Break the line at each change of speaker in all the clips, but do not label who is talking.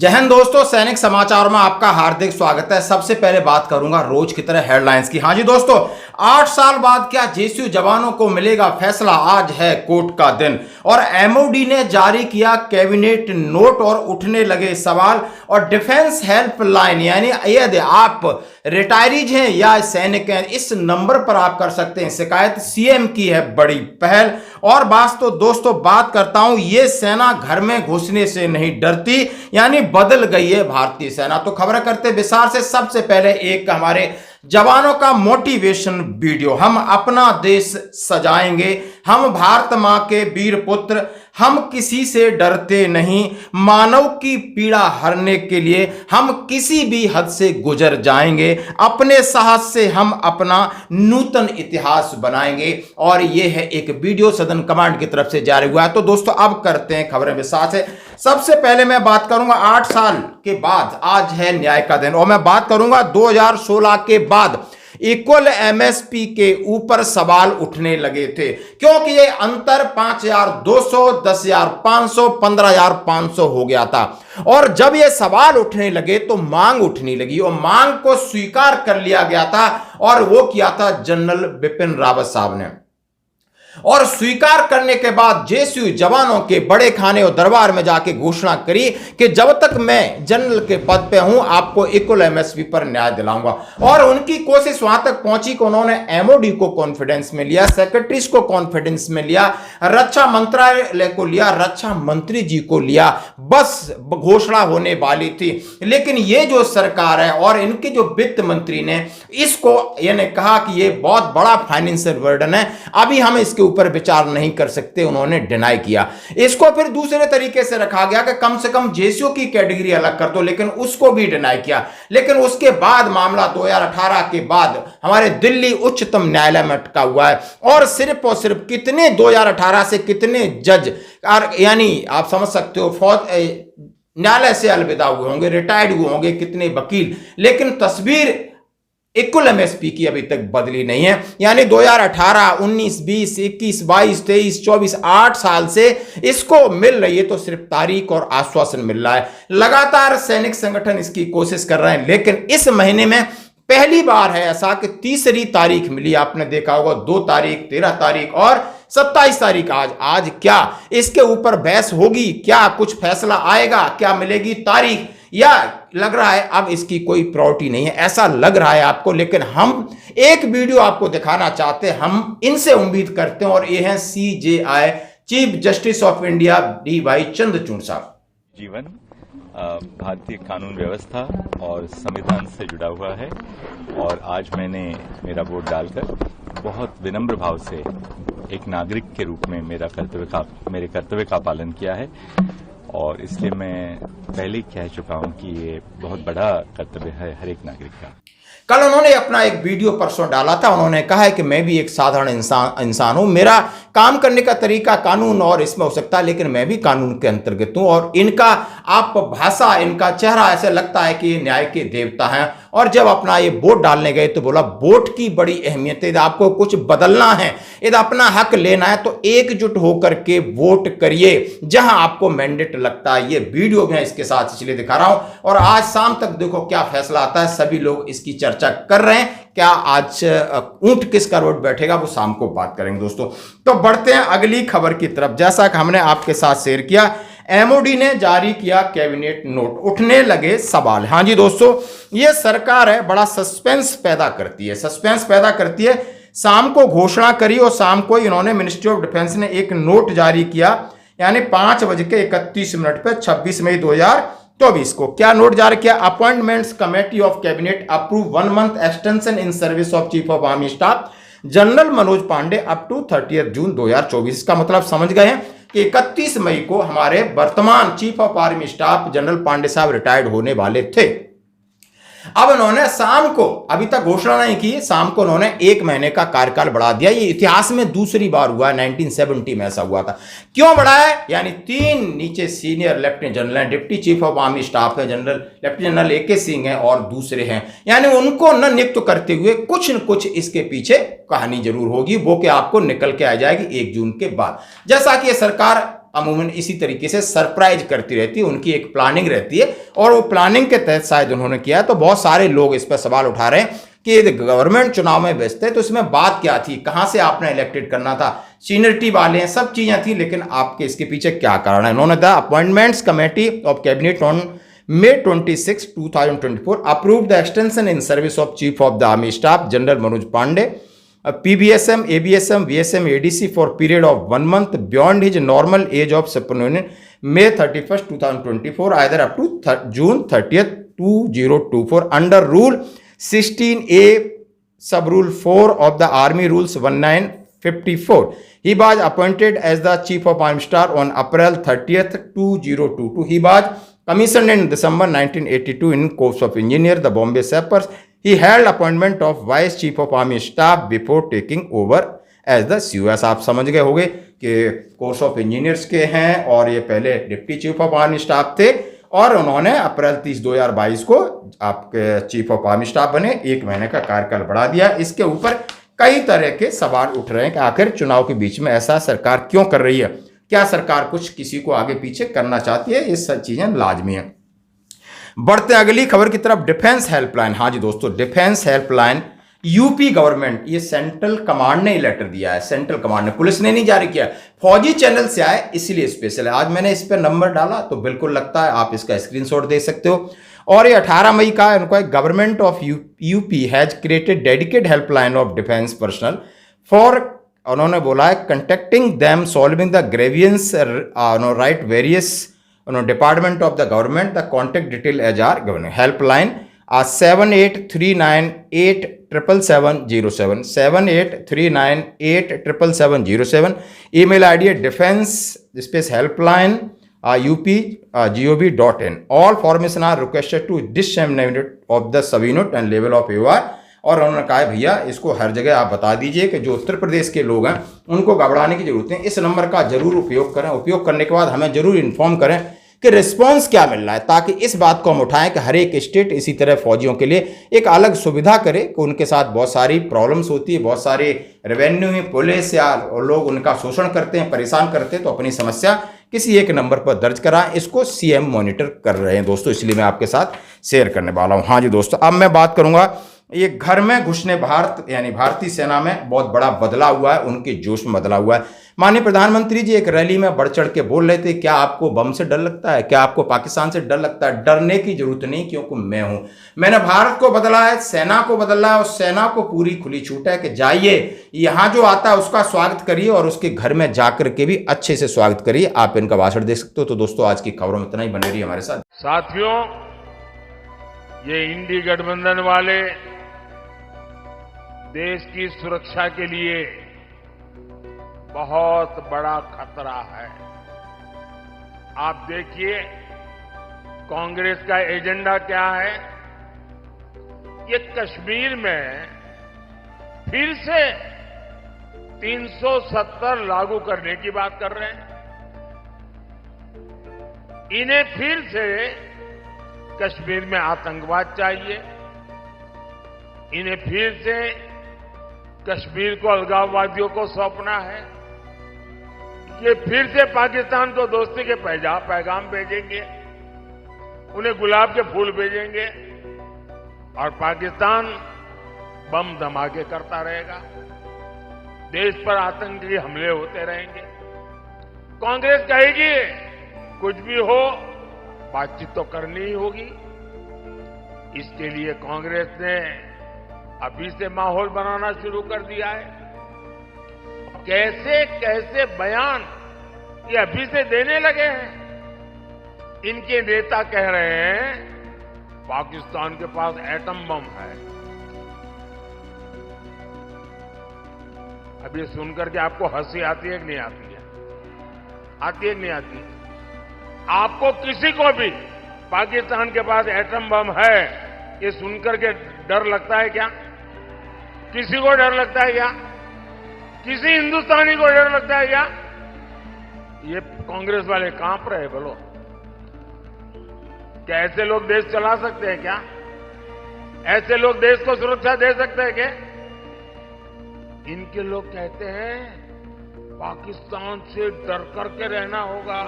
जय हिंद दोस्तों, सैनिक समाचार में आपका हार्दिक स्वागत है। सबसे पहले बात करूंगा रोज की तरह हेडलाइंस की। हाँ जी दोस्तों, 8 साल बाद क्या जेसीयू जवानों को मिलेगा फैसला? आज है कोर्ट का दिन और एमओडी ने जारी किया कैबिनेट नोट और उठने लगे सवाल। और डिफेंस हेल्पलाइन यानी यदि आप रिटायरीज हैं या सैनिक हैं, इस नंबर पर आप कर सकते हैं शिकायत। सीएम की है बड़ी पहल। और दोस्तों बात करता हूं, ये सेना घर में घुसने से नहीं डरती, यानी बदल गई है भारतीय सेना। तो खबर करते विस्तार से। सबसे पहले एक हमारे जवानों का मोटिवेशन वीडियो। हम अपना देश सजाएंगे, हम भारत मां के वीर पुत्र, हम किसी से डरते नहीं, मानव की पीड़ा हरने के लिए हम किसी भी हद से गुजर जाएंगे, अपने साहस से हम अपना नूतन इतिहास बनाएंगे। और यह है एक वीडियो सदन कमांड की तरफ से जारी हुआ है। तो दोस्तों अब करते हैं खबरें विस्तार से। सबसे पहले मैं बात करूंगा 8 साल के बाद आज है न्याय का दिन, और मैं बात करूंगा 2016 के बाद इक्वल एमएसपी के ऊपर सवाल उठने लगे थे, क्योंकि ये अंतर 5,200, 10,500, 15,500 हो गया था। और जब ये सवाल उठने लगे तो मांग उठने लगी और मांग को स्वीकार कर लिया गया था, और वो किया था जनरल बिपिन रावत साहब ने। और स्वीकार करने के बाद जेसीयू जवानों के बड़े खाने और दरबार में जाके घोषणा करी कि जब तक मैं जनरल के पद पे हूं आपको इक्वल एमएसपी पर न्याय दिलाऊंगा। और उनकी कोशिश वहां तक पहुंची कि उन्होंने एमओडी को कॉन्फिडेंस में लिया, सेक्रेटरीज को कॉन्फिडेंस में लिया, रक्षा मंत्रालय को लिया, रक्षा मंत्री जी को लिया। बस घोषणा होने वाली थी, लेकिन ये जो सरकार है और इनके जो वित्त मंत्री ने इसको यानी कहा कि ये बहुत बड़ा फाइनेंशियल बर्डन है, अभी हम इसके ऊपर विचार नहीं कर सकते। उन्होंने डिनाई किया। इसको फिर दूसरे तरीके से रखा गया कि कम से कम जेसीयू की कैटेगरी अलग कर दो, लेकिन उसको भी डिनाई किया। लेकिन उसके बाद मामला 2018 के बाद हमारे दिल्ली उच्चतम न्यायालय में अटका हुआ है। और सिर्फ कितने 2018 से कितने जज यानी आप समझ सकते हो फौज न्यायालय से अलविदा हुए होंगे, रिटायर्ड हुए होंगे, कितने वकील, लेकिन तस्वीर इक्वल एमएसपी की अभी तक बदली नहीं है। यानी 2018, 19, 20, 21, 22, 23, 24, 8 साल से इसको मिल रही है, तो सिर्फ तारीख और आश्वासन मिल रहा है। लगातार सैनिक संगठन इसकी कोशिश कर रहे हैं, लेकिन इस महीने में पहली बार है ऐसा कि तीसरी तारीख मिली। आपने देखा होगा 2 तारीख, 13 तारीख और 27 तारीख आज क्या इसके ऊपर बहस होगी? क्या कुछ फैसला आएगा? क्या मिलेगी तारीख? या लग रहा है अब इसकी कोई प्रायोरिटी नहीं है, ऐसा लग रहा है आपको। लेकिन हम एक वीडियो आपको दिखाना चाहते हैं, हम इनसे उम्मीद करते हैं, और ये हैं CJI chief justice of India D.Y.. Chandrachud साहब।
जीवन भारतीय कानून व्यवस्था और संविधान से जुड़ा हुआ है, और आज मैंने मेरा वोट डालकर बहुत विनम्र भाव से एक नागरिक के रूप में मेरे कर्तव्य का पालन किया है। और इसलिए मैं पहले ही कह चुका हूं कि ये बहुत बड़ा कर्तव्य है हर एक नागरिक का।
कल उन्होंने अपना एक वीडियो परसों डाला था। उन्होंने कहा है कि मैं भी एक साधारण इंसान हूं, मेरा काम करने का तरीका कानून और इसमें हो सकता है, लेकिन मैं भी कानून के अंतर्गत हूं। और इनका आप भाषा, इनका चेहरा ऐसे लगता है कि ये न्याय के देवता हैं। और जब अपना ये वोट डालने गए तो बोला वोट की बड़ी अहमियत है, यदि आपको कुछ बदलना है, यदि अपना हक लेना है, तो एकजुट होकर के वोट करिए जहां आपको मैंडेट लगता है। ये वीडियो मैं इसके साथ इसलिए दिखा रहा हूं, और आज शाम तक देखो क्या फैसला आता है। सभी लोग इसकी चर्चा कर रहे हैं, क्या आज ऊंट किस करवट बैठेगा वो शाम को बात करेंगे दोस्तों। तो बढ़ते हैं अगली खबर की तरफ। जैसा कि हमने आपके साथ शेयर किया, एमओडी ने जारी किया कैबिनेट नोट, उठने लगे सवाल। हाँ जी दोस्तों, ये सरकार है बड़ा सस्पेंस पैदा करती है। शाम को घोषणा करी और शाम को इन्होंने मिनिस्ट्री ऑफ डिफेंस ने एक नोट जारी किया, यानी 5:31 पे 26 मई 2024 को क्या नोट जारी किया? Appointments committee of cabinet approve 1 month extension in service of chief of army staff general Manoj Pandey up to 30 June 2024। का मतलब समझ गए हैं कि 31 मई को हमारे वर्तमान chief of army staff general Pandey साहब रिटायर्ड होने वाले थे। अब उन्होंने शाम को, अभी तक घोषणा नहीं की, शाम को उन्होंने 1 महीने का कार्यकाल बढ़ा दिया। ये इतिहास में दूसरी बार हुआ है, 1970 में ऐसा हुआ था। क्यों बढ़ाया? यानी 3 नीचे सीनियर लेफ्टिनेंट जनरल हैं, deputy chief of army staff है, लेफ्टिनेंट जनरल AK सिंह हैं और दूसरे हैं, यानी उनको न नियुक्त करते हुए कुछ न कुछ इसके पीछे कहानी जरूर होगी, वो कि आपको निकल के आ जाएगी 1 जून के बाद। जैसा कि ये सरकार अमूमन इसी तरीके से सरप्राइज करती रहती है, उनकी एक प्लानिंग रहती है और वो प्लानिंग के तहत शायद उन्होंने किया। तो बहुत सारे लोग इस पर सवाल उठा रहे हैं कि गवर्नमेंट चुनाव में व्यस्त है तो इसमें बात क्या थी, कहां से आपने इलेक्टेड करना था, सीनियरिटी वाले हैं, सब चीजें थी, लेकिन आपके इसके पीछे क्या कारण है। उन्होंने the appointments committee of cabinet on May 26, 2024 approved the extension in service of Chief of the Army Staff General Manoj Pandey, PBSM, ABSM, VSM, ADC for period of 1 month beyond his normal age of superannuation May 31st, 2024 either up to June 30th, 2024 under Rule 16A Sub Rule 4 of the Army Rules 1954. He was appointed as the Chief of Army Staff on April 30th, 2022. He was commissioned in December 1982 in Corps of Engineers, the Bombay Sappers. He held appointment of Vice Chief of Army Staff before taking over as the COS. आप समझ गए होंगे कि course of engineers के हैं और ये पहले deputy chief of army staff थे और उन्होंने अप्रैल 30, 2022 को आपके चीफ ऑफ आर्मी स्टाफ बने, 1 महीने का कार्यकाल बढ़ा दिया। इसके ऊपर कई तरह के सवाल उठ रहे हैं कि आखिर चुनाव के बीच में ऐसा सरकार क्यों कर रही है, क्या सरकार कुछ किसी को आगे पीछे करना चाहती है, ये सब चीजें लाजमी है। बढ़ते अगली खबर की तरफ, डिफेंस हेल्पलाइन। हाँ जी दोस्तों, डिफेंस हेल्पलाइन यूपी गवर्नमेंट, ये सेंट्रल कमांड ने लेटर दिया है, सेंट्रल कमांड ने, पुलिस ने नहीं जारी किया, फौजी चैनल से आए इसलिए स्पेशल है। आज मैंने इस पर नंबर डाला तो बिल्कुल लगता है आप इसका स्क्रीनशॉट दे सकते हो। और ये 18 मई का उनको government of UP has created dedicated helpline of defence personnel for, उन्होंने बोला है contacting them solving the grievances right various department of the government, the contact detail as are government helpline 7839877707 7839877707। Email ID है defence space helpline UP.gov.in। All formation are requested to disseminate of the sub unit and level of AOR। और उन्होंने कहा भैया इसको हर जगह आप बता दीजिए कि जो उत्तर प्रदेश के लोग हैं उनको घबराने की जरूरत है, इस नंबर का जरूर उपयोग करें। उपयोग करने के बाद हमें जरूर इन्फॉर्म करें कि रिस्पांस क्या मिल रहा है, ताकि इस बात को हम उठाएं कि हर एक स्टेट इसी तरह फौजियों के लिए एक अलग सुविधा करे कि उनके साथ बहुत सारी प्रॉब्लम्स होती है, बहुत सारे रेवेन्यू में पुलिस या लोग उनका शोषण करते हैं, परेशान करते हैं, तो अपनी समस्या किसी एक नंबर पर दर्ज कराएं। इसको CM मॉनिटर कर रहे हैं दोस्तों, इसलिए मैं आपके साथ शेयर करने वाला हूं। हाँ जी दोस्तों, अब मैं बात करूंगा ये घर में घुसने यानी भारतीय सेना में बहुत बड़ा बदलाव हुआ है, उनके जोश में बदलाव हुआ है। माननीय प्रधानमंत्री जी एक रैली में बढ़ चढ़ के बोल रहे थे, क्या आपको बम से डर लगता है, क्या आपको पाकिस्तान से डर लगता है? डरने की जरूरत नहीं, क्योंकि मैं हूं, मैंने भारत को बदला है, सेना को बदला है और सेना को पूरी खुली छूट है कि जाइए यहां जो आता है उसका स्वागत करिए और उसके घर में जाकर के भी अच्छे से स्वागत करिए। आप इनका भाषण देख सकते हो। तो दोस्तों आज की खबरों में इतना ही, बने रहिए हमारे साथ।
साथियों, ये इंडी गठबंधन वाले देश की सुरक्षा के लिए बहुत बड़ा खतरा है। आप देखिए कांग्रेस का एजेंडा क्या है, ये कश्मीर में फिर से 370 लागू करने की बात कर रहे हैं। इन्हें फिर से कश्मीर में आतंकवाद चाहिए, इन्हें फिर से कश्मीर को अलगाववादियों को सौंपना है, ये फिर से पाकिस्तान को दोस्ती के पैगाम भेजेंगे, उन्हें गुलाब के फूल भेजेंगे और पाकिस्तान बम धमाके करता रहेगा, देश पर आतंकी हमले होते रहेंगे। कांग्रेस कहेगी कुछ भी हो बातचीत तो करनी ही होगी। इसके लिए कांग्रेस ने अभी से माहौल बनाना शुरू कर दिया है। कैसे कैसे बयान ये अभी से देने लगे हैं। इनके नेता कह रहे हैं पाकिस्तान के पास एटम बम है। अब ये सुनकर के आपको हंसी आती है कि नहीं आती है? आती है कि नहीं आती? आपको किसी को भी पाकिस्तान के पास एटम बम है ये सुनकर के डर लगता है क्या? किसी को डर लगता है क्या? किसी हिंदुस्तानी को डर लगता है क्या? ये कांग्रेस वाले कांप रहे। बोलो, क्या ऐसे लोग देश चला सकते हैं क्या? ऐसे लोग देश को सुरक्षा दे सकते हैं क्या? इनके लोग कहते हैं पाकिस्तान से डर करके रहना होगा।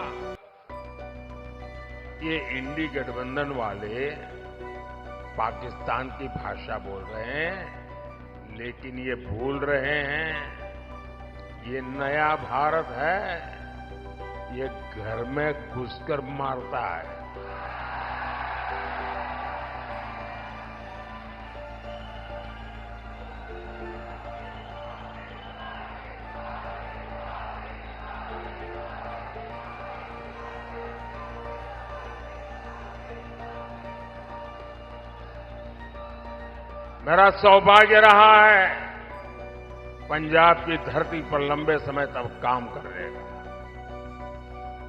ये इंडी गठबंधन वाले पाकिस्तान की भाषा बोल रहे हैं, लेकिन ये भूल रहे हैं ये नया भारत है, ये घर में घुसकर मारता है। मेरा सौभाग्य रहा है पंजाब की धरती पर लंबे समय तक काम करने का,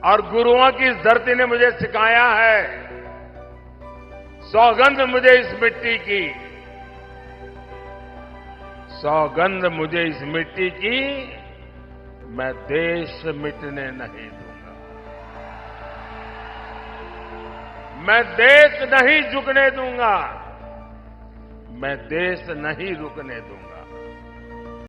और गुरुओं की इस धरती ने मुझे सिखाया है, सौगंध मुझे इस मिट्टी की, सौगंध मुझे इस मिट्टी की, मैं देश मिटने नहीं दूंगा, मैं देश नहीं झुकने दूंगा, मैं देश नहीं रुकने दूंगा।